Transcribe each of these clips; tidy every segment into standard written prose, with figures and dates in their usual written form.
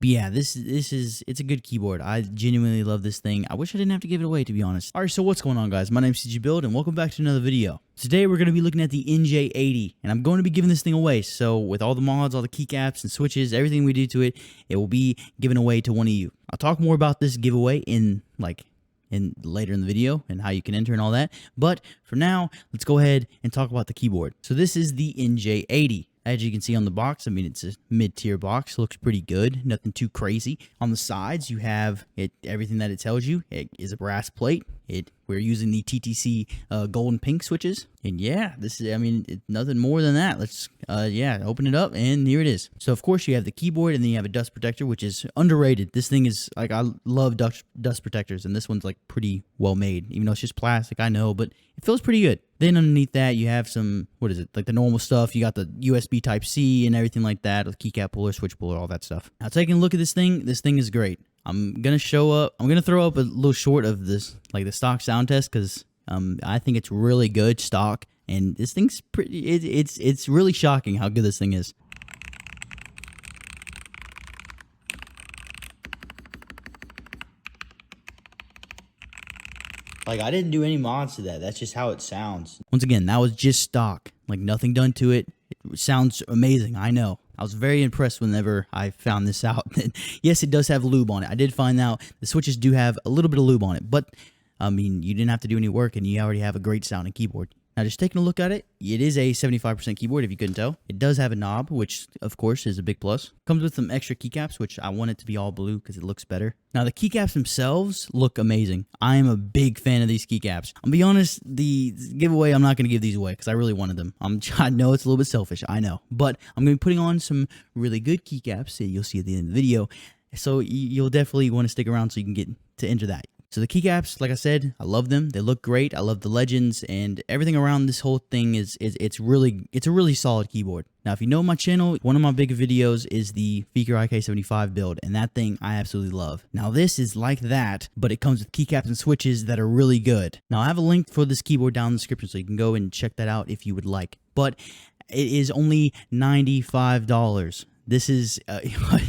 But yeah, it's a good keyboard. I genuinely love this thing. I wish I didn't have to give it away, to be honest. All right, so what's going on, guys? My name's CG Build, and welcome back to another video. Today we're going to be looking at the NJ80, and I'm going to be giving this thing away. So with all the mods, all the keycaps and switches, everything we do to it, it will be given away to one of you. I'll talk more about this giveaway later in the video and how you can enter and all that. But for now, let's go ahead and talk about the keyboard. So this is the NJ80. As you can see on the box, I mean, it's a mid-tier box. Looks pretty good. Nothing too crazy. On the sides, you have everything that it tells you. It is a brass plate. We're using the TTC gold and pink switches. And yeah, this is, I mean, nothing more than that. Let's, open it up, and here it is. So, of course, you have the keyboard, and then you have a dust protector, which is underrated. This thing is, like, I love dust protectors, and this one's, like, pretty well made. Even though it's just plastic, I know, but it feels pretty good. Then underneath that, you have some, what is it, like the normal stuff. You got the USB Type-C and everything like that, with keycap puller, switch puller, all that stuff. Now, taking a look at this thing is great. I'm going to throw up a little short of this, like the stock sound test, because I think it's really good stock, and this thing's pretty, it's really shocking how good this thing is. Like, I didn't do any mods to that. That's just how it sounds. Once again, that was just stock. Like, nothing done to it. It sounds amazing, I know. I was very impressed whenever I found this out. Yes, it does have lube on it. I did find out the switches do have a little bit of lube on it. But, I mean, you didn't have to do any work, and you already have a great sounding keyboard. Now, just taking a look at it, it is a 75% keyboard, if you couldn't tell. It does have a knob, which, of course, is a big plus. Comes with some extra keycaps, which I want it to be all blue because it looks better. Now, the keycaps themselves look amazing. I am a big fan of these keycaps. I'll be honest, the giveaway, I'm not going to give these away because I really wanted them. I know it's a little bit selfish, I know. But I'm going to be putting on some really good keycaps that you'll see at the end of the video. So you'll definitely want to stick around so you can get to enter that. So the keycaps, like I said, I love them. They look great. I love the legends, and everything around this whole thing it's a really solid keyboard. Now, if you know my channel, one of my big videos is the Feker IK75 build, and that thing I absolutely love. Now, this is like that, but it comes with keycaps and switches that are really good. Now, I have a link for this keyboard down in the description, so you can go and check that out if you would like. But it is only $95. This is,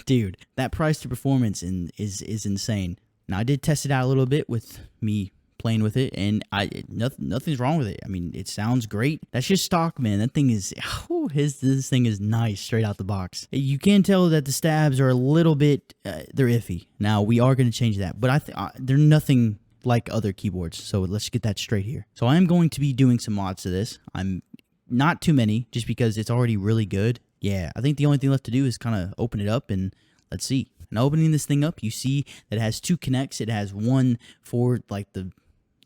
dude, that price to performance is insane. Now, I did test it out a little bit with me playing with it, and nothing's wrong with it. I mean, it sounds great. That's just stock, man. That thing is, this thing is nice straight out the box. You can tell that the stabs are a little bit, they're iffy. Now, we are going to change that, but they're nothing like other keyboards, so let's get that straight here. So I am going to be doing some mods to this. I'm not too many, just because it's already really good. Yeah, I think the only thing left to do is kind of open it up, and let's see. Now, opening this thing up, you see that it has two connects. It has one for, like, the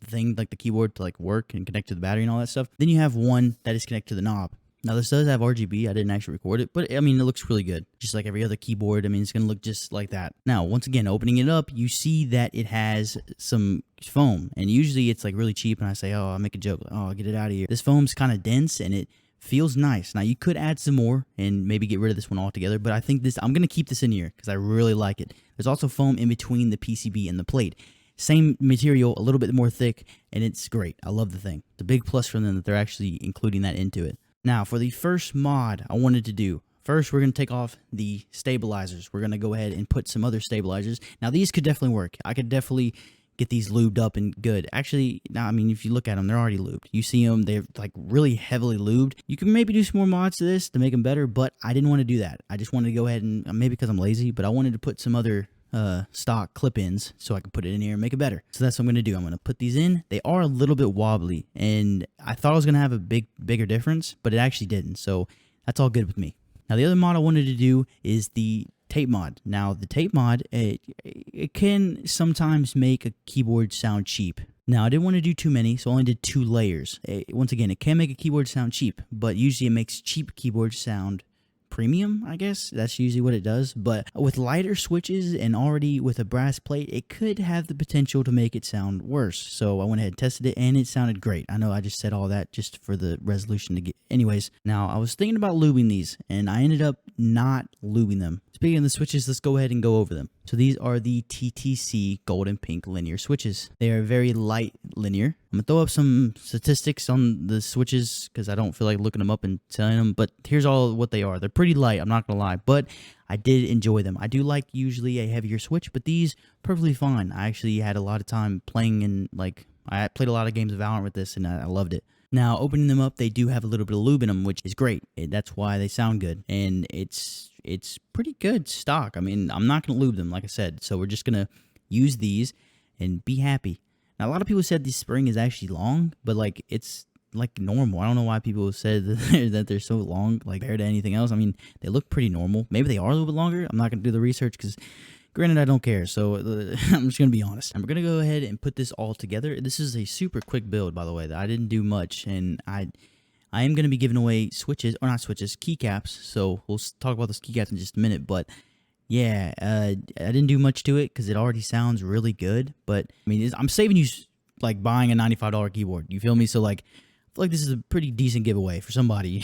thing, like the keyboard to, like, work and connect to the battery and all that stuff. Then you have one that is connected to the knob. Now, this does have RGB. I didn't actually record it, but, I mean, it looks really good. Just like every other keyboard, I mean, it's going to look just like that. Now, once again, opening it up, you see that it has some foam. And usually it's, like, really cheap, and I say, oh, I'll make a joke. Oh, I'll get it out of here. This foam's kind of dense, and it feels nice. Now, you could add some more and maybe get rid of this one altogether, but I think I'm going to keep this in here because I really like it. There's also foam in between the PCB and the plate. Same material, a little bit more thick, and it's great. I love the thing. It's a big plus for them that they're actually including that into it. Now, for the first mod I wanted to do, first we're going to take off the stabilizers. We're going to go ahead and put some other stabilizers. Now, these could definitely work. I could definitely get these lubed up and good. Actually, now, I mean, if you look at them, they're already lubed. You see them, they're like really heavily lubed. You can maybe do some more mods to this to make them better, but I didn't want to do that. I just wanted to go ahead and, maybe because I'm lazy, but I wanted to put some other stock clip-ins so I could put it in here and make it better. So that's what I'm going to do. I'm going to put these in. They are a little bit wobbly, and I thought I was going to have a bigger difference, but it actually didn't. So that's all good with me. Now, the other mod I wanted to do is the tape mod. Now, the tape mod, it can sometimes make a keyboard sound cheap. Now, I didn't want to do too many, so I only did 2 layers. Once again, it can make a keyboard sound cheap, but usually it makes cheap keyboards sound premium, I guess. That's usually what it does. But with lighter switches and already with a brass plate, it could have the potential to make it sound worse. So I went ahead and tested it, and it sounded great. I know I just said all that just for the resolution to get. Anyways, now I was thinking about lubing these, and I ended up not lubing them. Speaking of the switches, let's go ahead and go over them. So these are the TTC gold and pink linear switches. They are very light linear. I'm gonna throw up some statistics on the switches because I don't feel like looking them up and telling them. But here's all what they are. They're pretty light. I'm not gonna lie, but I did enjoy them. I do like usually a heavier switch, but these perfectly fine. I actually had a lot of time playing and like I played a lot of games of Valorant with this, and I loved it. Now, opening them up, they do have a little bit of lube in them, which is great. That's why they sound good, and it's pretty good stock. I mean, I'm not gonna lube them, like I said, so we're just gonna use these and be happy. Now, a lot of people said the spring is actually long, but like it's like normal. I don't know why people said that they're so long, like compared to anything else. I mean, they look pretty normal. Maybe they are a little bit longer. I'm not gonna do the research because, granted, I don't care. So I'm just gonna be honest. And we're gonna go ahead and put this all together. This is a super quick build, by the way. That I didn't do much, and I am gonna be giving away switches, or not switches, keycaps. So we'll talk about those keycaps in just a minute, but. Yeah, I didn't do much to it because it already sounds really good. But, I mean, I'm saving you, like, buying a $95 keyboard. You feel me? So, like, I feel like this is a pretty decent giveaway for somebody.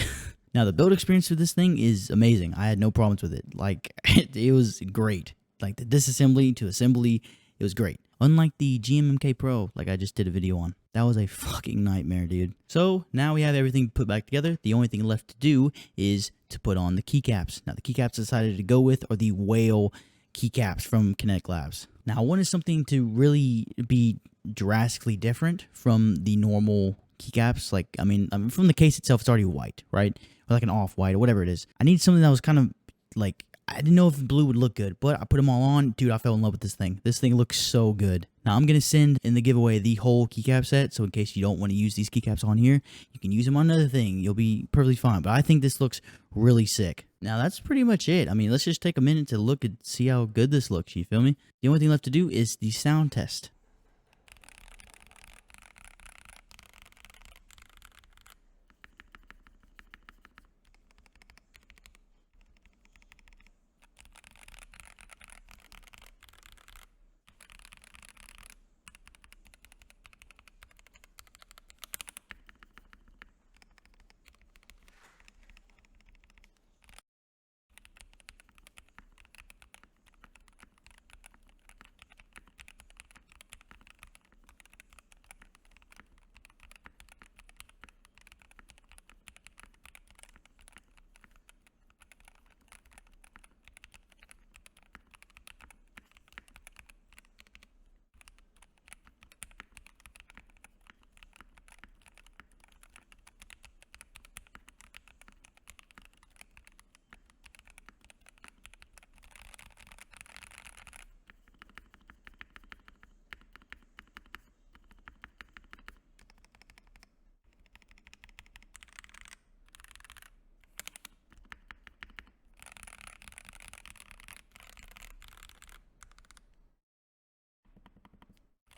Now, the build experience for this thing is amazing. I had no problems with it. Like, it was great. Like, the disassembly to assembly, it was great. Unlike the GMMK Pro, like I just did a video on. That was a fucking nightmare, dude. So, now we have everything put back together. The only thing left to do is to put on the keycaps. Now, the keycaps I decided to go with are the whale keycaps from Kinetic Labs. Now, I wanted something to really be drastically different from the normal keycaps. Like, I mean, from the case itself, it's already white, right? Or like an off-white or whatever it is. I need something that was kind of like, I didn't know if blue would look good, but I put them all on. Dude, I fell in love with this thing. This thing looks so good. Now, I'm going to send in the giveaway the whole keycap set, so in case you don't want to use these keycaps on here, you can use them on another thing. You'll be perfectly fine, but I think this looks really sick. Now, that's pretty much it. I mean, let's just take a minute to look and see how good this looks, you feel me? The only thing left to do is the sound test.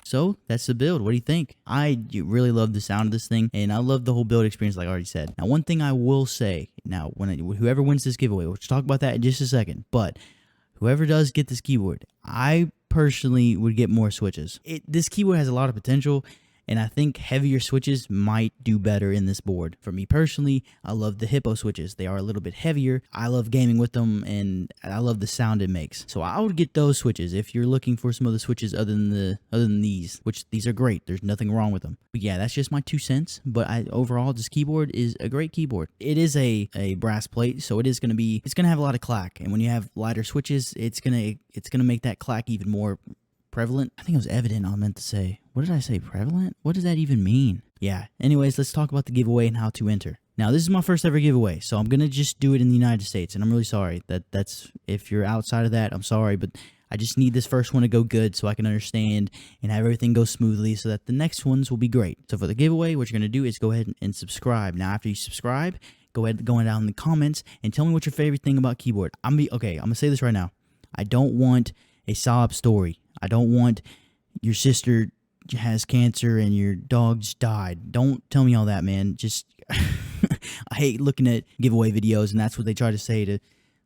So, that's the build. What do you think? I really love the sound of this thing, and I love the whole build experience like I already said. Now, one thing I will say, now, whoever wins this giveaway, we'll talk about that in just a second, but whoever does get this keyboard, I personally would get more switches. This keyboard has a lot of potential, and I think heavier switches might do better in this board. For me personally, I love the Hippo switches. They are a little bit heavier. I love gaming with them, and I love the sound it makes. So I would get those switches if you're looking for some other switches other than these, which these are great. There's nothing wrong with them. But yeah, that's just my 2 cents. But overall, this keyboard is a great keyboard. It is a brass plate, so it's gonna have a lot of clack. And when you have lighter switches, it's gonna make that clack even more prevalent. I think it was evident. I meant to say. What did I say? Prevalent? What does that even mean? Yeah. Anyways, let's talk about the giveaway and how to enter. Now, this is my first ever giveaway, so I'm gonna just do it in the United States, and I'm really sorry that's if you're outside of that. I'm sorry, but I just need this first one to go good so I can understand and have everything go smoothly so that the next ones will be great. So for the giveaway, what you're gonna do is go ahead and subscribe. Now, after you subscribe, go ahead and go down in the comments and tell me what your favorite thing about keyboard. I'm gonna say this right now. I don't want a sob story. I don't want your sister has cancer and your dog just died. Don't tell me all that, man. Just I hate looking at giveaway videos, and that's what they try to say to,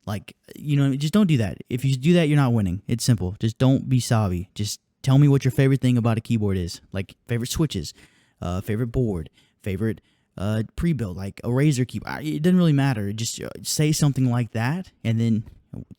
like, just don't do that. If you do that, you're not winning. It's simple. Just don't be sobby. Just tell me what your favorite thing about a keyboard is. Like favorite switches, favorite board, favorite pre-build, like a Razer keyboard. It doesn't really matter. Just say something like that, and then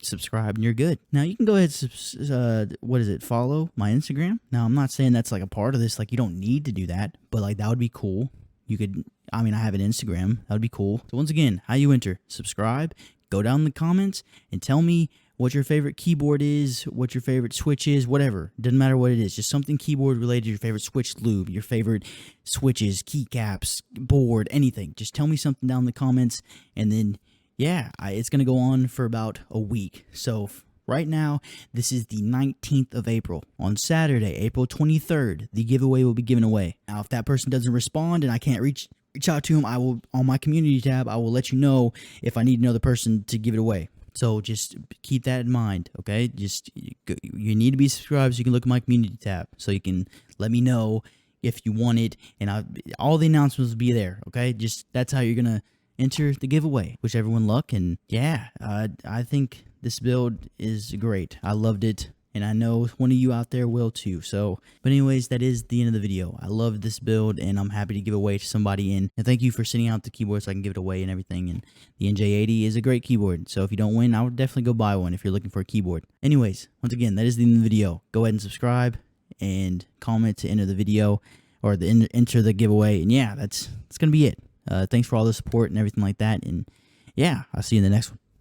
subscribe, and you're good. Now you can go ahead and follow my Instagram. Now I'm not saying that's like a part of this, like you don't need to do that, but like that would be cool. You could, I mean, I have an Instagram, that would be cool. So once again, how you enter: subscribe, go down in the comments and tell me what your favorite keyboard is, what your favorite switch is, whatever. Doesn't matter what it is, just something keyboard related, your favorite switch lube, your favorite switches, keycaps, board, anything. Just tell me something down in the comments, and then yeah, it's going to go on for about a week. So right now, this is the 19th of April. On Saturday, April 23rd, the giveaway will be given away. Now, if that person doesn't respond and I can't reach out to him, I will, on my community tab, I will let you know if I need another person to give it away. So just keep that in mind, okay? Just you need to be subscribed so you can look at my community tab, so you can let me know if you want it, and all the announcements will be there, okay? Just that's how you're gonna enter the giveaway. Wish everyone luck, and yeah, I think this build is great. I loved it, and I know one of you out there will too. So, but anyways, that is the end of the video. I love this build, and I'm happy to give away to somebody. And thank you for sending out the keyboard so I can give it away and everything. And the NJ80 is a great keyboard. So if you don't win, I would definitely go buy one if you're looking for a keyboard. Anyways, once again, that is the end of the video. Go ahead and subscribe and comment to enter the video or enter the giveaway. And yeah, that's gonna be it. Thanks for all the support and everything like that. And yeah, I'll see you in the next one.